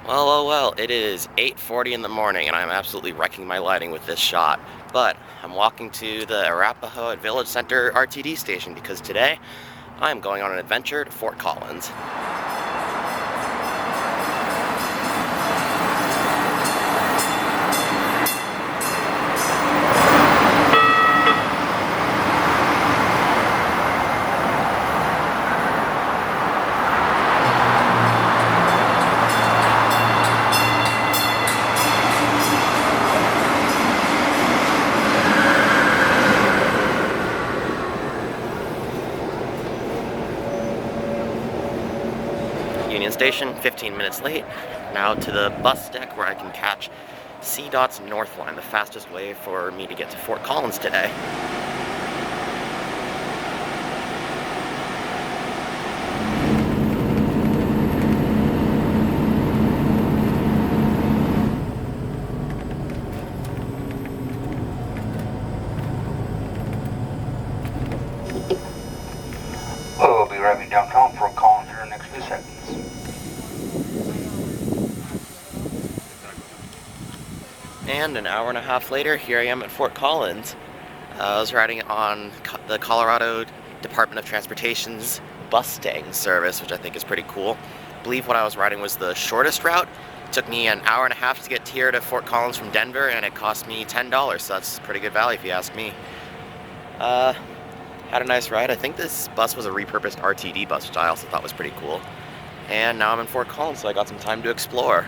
Well, it is 8:40 in the morning and I'm absolutely wrecking my lighting with this shot. But I'm walking to the Arapahoe at Village Center RTD station because today I'm going on an adventure to Fort Collins. Union Station, 15 minutes late. Now to the bus deck where I can catch CDOT's North Line, the fastest way for me to get to Fort Collins today. We'll be arriving downtown Fort Collins here in the next few seconds. And an hour and a half later, here I am at Fort Collins. I was riding on the Colorado Department of Transportation's bus staying service, which I think is pretty cool. I believe what I was riding was the shortest route. It took me an hour and a half to get here to Fort Collins from Denver, and it cost me $10, so that's pretty good value if you ask me. Had a nice ride. I think this bus was a repurposed RTD bus, which I also thought was pretty cool. And now I'm in Fort Collins, so I got some time to explore.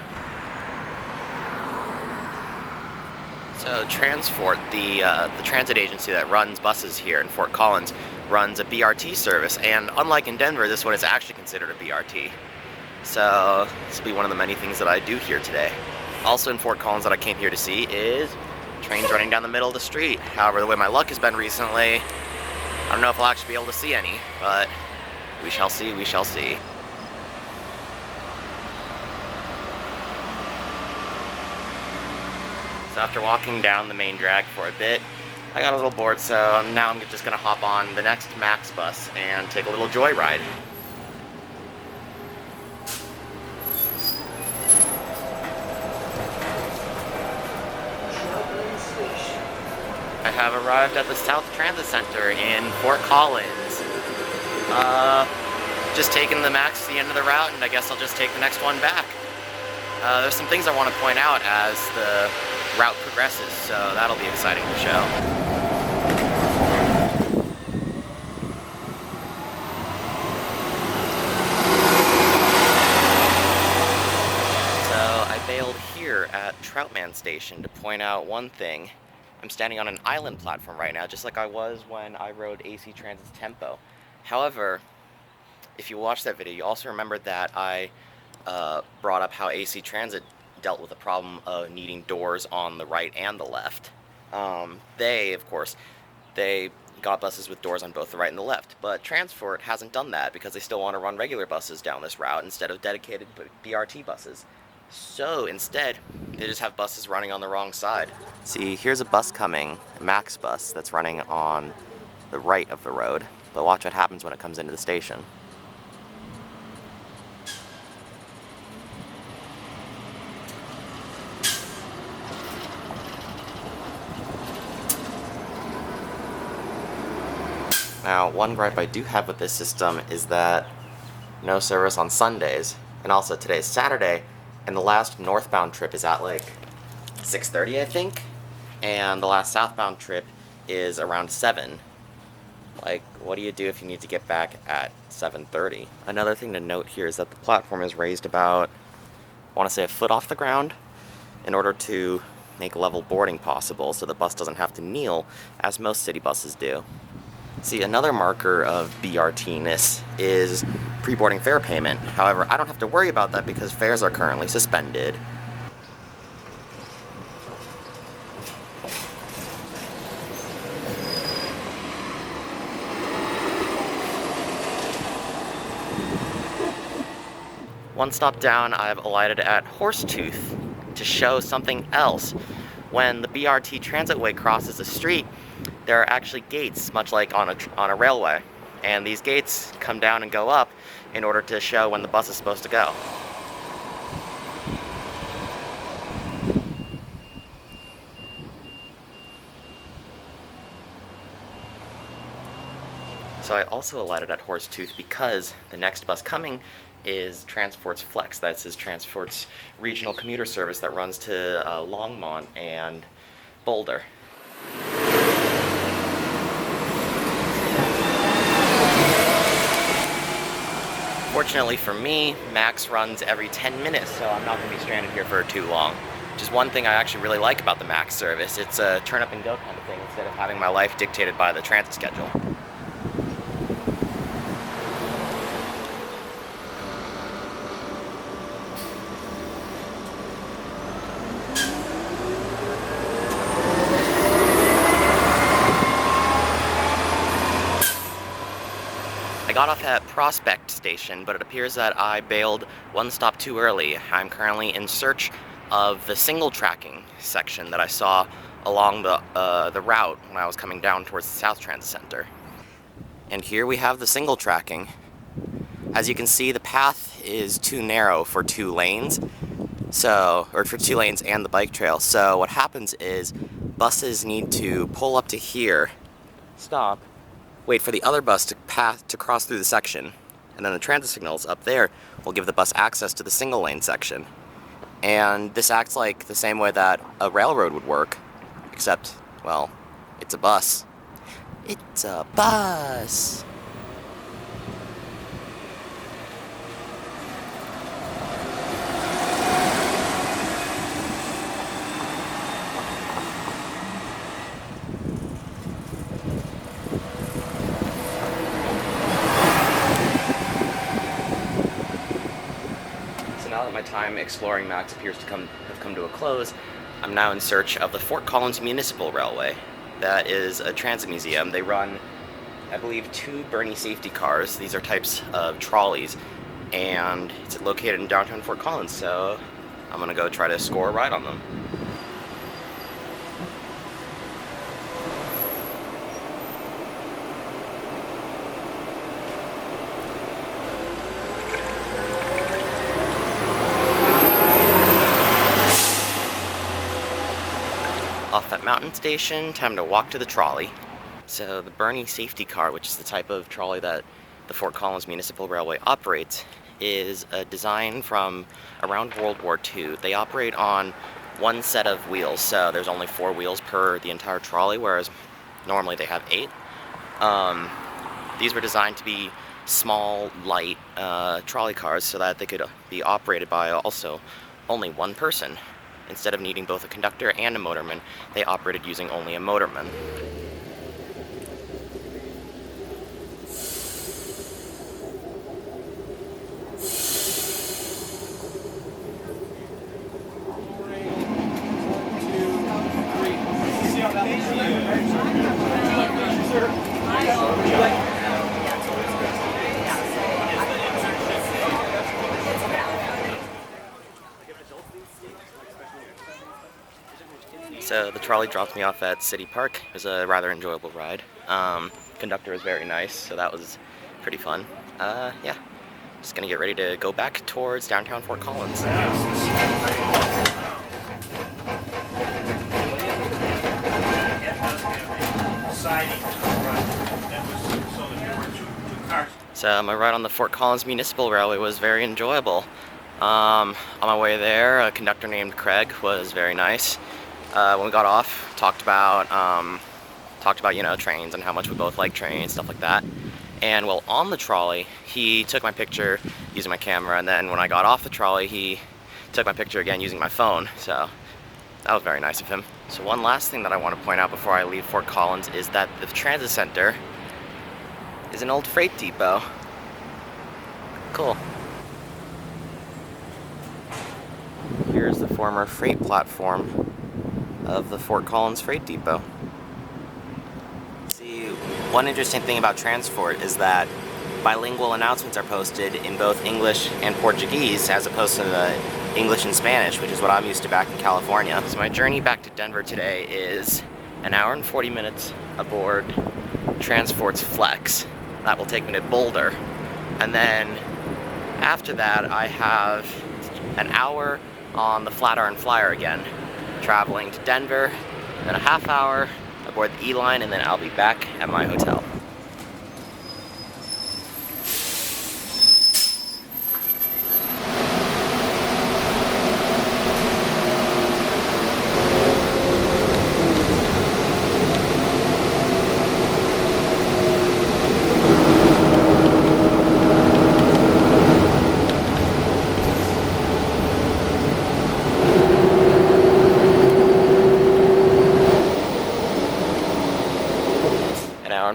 So Transfort, the transit agency that runs buses here in Fort Collins, runs a BRT service, and unlike in Denver, this one is actually considered a BRT. So this will be one of the many things that I do here today. Also in Fort Collins that I came here to see is trains running down the middle of the street. However, the way my luck has been recently, I don't know if I'll actually be able to see any, but we shall see, we shall see. So after walking down the main drag for a bit, I got a little bored, so now I'm just gonna hop on the next Max bus and take a little joyride. I have arrived at the South Transit Center in Fort Collins. Just taking the Max to the end of the route, and I guess I'll just take the next one back. There's some things I want to point out as the route progresses, so that'll be exciting to show. So I bailed here at Troutman Station to point out one thing. I'm standing on an island platform right now, just like I was when I rode AC Transit's Tempo. However, if you watch that video, you also remember that I brought up how AC Transit dealt with the problem of needing doors on the right and the left. Of course, they got buses with doors on both the right and the left, but Transfort hasn't done that because they still want to run regular buses down this route instead of dedicated BRT buses. So instead, they just have buses running on the wrong side. See, here's a bus coming, a Max bus, that's running on the right of the road, but watch what happens when it comes into the station. Now, one gripe I do have with this system is that no service on Sundays, and also today's Saturday, and the last northbound trip is at like 6:30, I think, and the last southbound trip is around 7. Like, what do you do if you need to get back at 7:30? Another thing to note here is that the platform is raised about, I want to say, a foot off the ground in order to make level boarding possible so the bus doesn't have to kneel as most city buses do. See, another marker of BRT-ness is pre-boarding fare payment. However, I don't have to worry about that because fares are currently suspended. One stop down, I've alighted at Horsetooth to show something else. When the BRT transitway crosses a street, there are actually gates, much like on a railway. And these gates come down and go up in order to show when the bus is supposed to go. So I also alighted at Horsetooth because the next bus coming is Transport's Flex. That's his Transport's regional commuter service that runs to Longmont and Boulder. Fortunately for me, Max runs every 10 minutes, so I'm not going to be stranded here for too long. Which is one thing I actually really like about the Max service. It's a turn up and go kind of thing instead of having my life dictated by the transit schedule. I got off at Prospect Station, but it appears that I bailed one stop too early. I'm currently in search of the single tracking section that I saw along the route when I was coming down towards the South Transit Center. And here we have the single tracking. As you can see, the path is too narrow for 2 lanes, or for 2 lanes and the bike trail. So what happens is buses need to pull up to here, stop, wait for the other bus to cross through the section, and then the transit signals up there will give the bus access to the single lane section. And this acts like the same way that a railroad would work, except, well, it's a bus. It's a bus! Now that my time exploring Max appears to have come to a close, I'm now in search of the Fort Collins Municipal Railway. That is a transit museum. They run, I believe, 2 Bernie safety cars. These are types of trolleys, and it's located in downtown Fort Collins, so I'm gonna go try to score a ride on them. Off at Mountain Station, time to walk to the trolley. So the Bernie safety car, which is the type of trolley that the Fort Collins Municipal Railway operates, is a design from around World War II. They operate on 1 set of wheels, so there's only 4 wheels per the entire trolley, whereas normally they have 8. These were designed to be small, light trolley cars so that they could be operated by also only 1 person. Instead of needing both a conductor and a motorman, they operated using only a motorman. So the trolley dropped me off at City Park. It was a rather enjoyable ride. Conductor was very nice, so that was pretty fun. Yeah, just gonna get ready to go back towards downtown Fort Collins. So my ride on the Fort Collins Municipal Railway was very enjoyable. On my way there, a conductor named Craig was very nice. When we got off, talked about trains and how much we both like trains, stuff like that. And while on the trolley, he took my picture using my camera, and then when I got off the trolley, he took my picture again using my phone. So that was very nice of him. So one last thing that I want to point out before I leave Fort Collins is that the transit center is an old freight depot. Cool. Here's the former freight platform of the Fort Collins Freight Depot. See, one interesting thing about Transport is that bilingual announcements are posted in both English and Portuguese as opposed to the English and Spanish, which is what I'm used to back in California. So my journey back to Denver today is 1 hour and 40 minutes aboard Transport's Flex. That will take me to Boulder. And then after that, I have 1 hour on the Flatiron Flyer again, traveling to Denver, then a half hour aboard the E-Line, and then I'll be back at my hotel.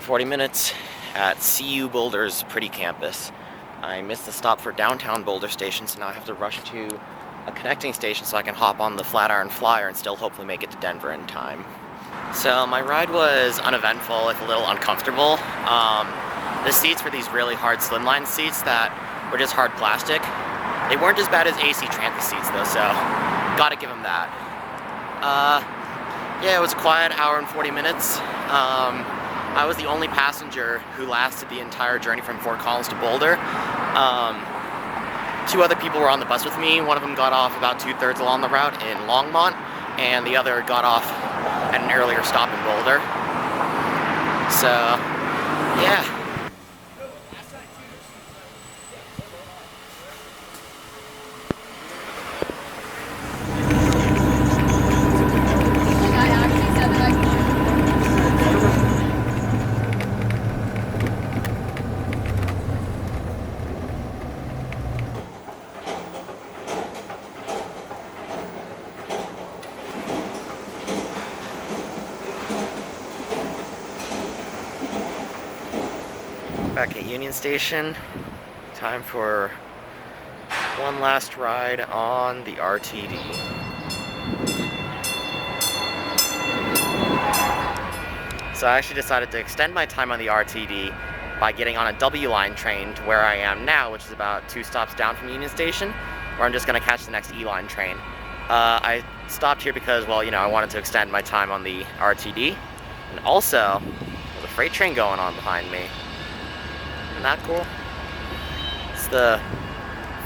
40 minutes at CU Boulder's pretty campus. I missed the stop for downtown Boulder Station, so now I have to rush to a connecting station so I can hop on the Flatiron Flyer and still hopefully make it to Denver in time. So my ride was uneventful, if a little uncomfortable. The seats were these really hard slimline seats that were just hard plastic. They weren't as bad as AC Transit seats though, so gotta give them that. Yeah, it was a quiet hour and 40 minutes. I was the only passenger who lasted the entire journey from Fort Collins to Boulder. Two other people were on the bus with me. One of them got off about 2/3 along the route in Longmont, and the other got off at an earlier stop in Boulder. So, yeah. Back at Union Station, time for one last ride on the RTD. So I actually decided to extend my time on the RTD by getting on a W line train to where I am now, which is about 2 stops down from Union Station, where I'm just going to catch the next E line train. I stopped here because, well, you know, I wanted to extend my time on the RTD, and also there's a freight train going on behind me. Isn't that cool? It's the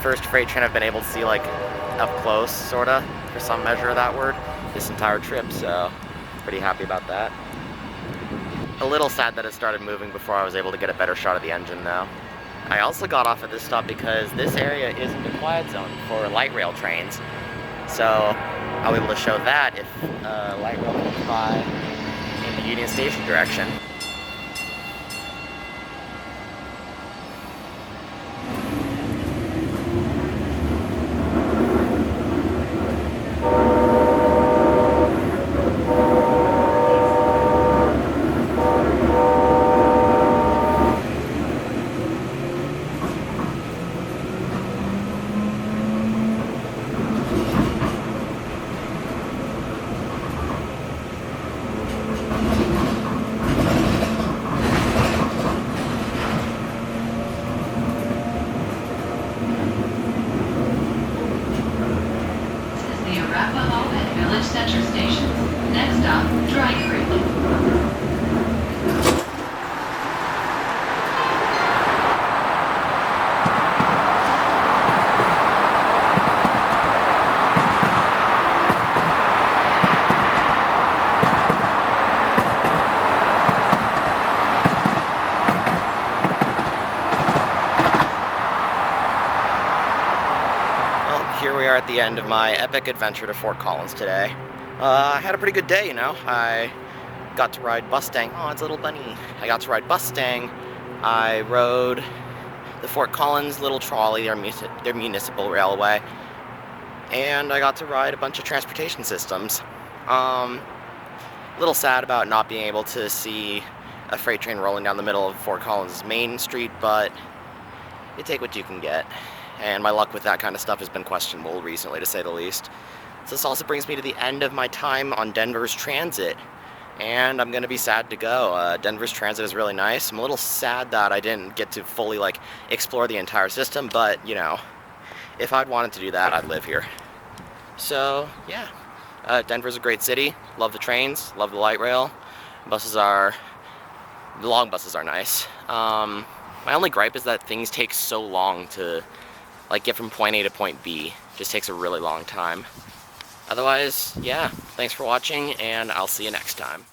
first freight train I've been able to see like up close, sorta, for some measure of that word, this entire trip, so pretty happy about that. A little sad that it started moving before I was able to get a better shot of the engine though. I also got off at this stop because this area isn't a quiet zone for light rail trains, so I'll be able to show that if light rail comes by in the Union Station direction. Center Station. Next stop, Dry Creek. Here we are at the end of my epic adventure to Fort Collins today. I had a pretty good day, you know. I got to ride Mustang. Oh, it's a little bunny. I got to ride Mustang. I rode the Fort Collins little trolley, their municipal railway. And I got to ride a bunch of transportation systems. A little sad about not being able to see a freight train rolling down the middle of Fort Collins Main Street, but you take what you can get. And my luck with that kind of stuff has been questionable recently, to say the least. So this also brings me to the end of my time on Denver's transit, and I'm gonna be sad to go. Denver's transit is really nice. I'm a little sad that I didn't get to fully explore the entire system, but you know, if I'd wanted to do that, I'd live here. So yeah, Denver's a great city. Love the trains, love the light rail. The long buses are nice. My only gripe is that things take so long to get from point A to point B. Just takes a really long time. Otherwise, yeah, thanks for watching, and I'll see you next time.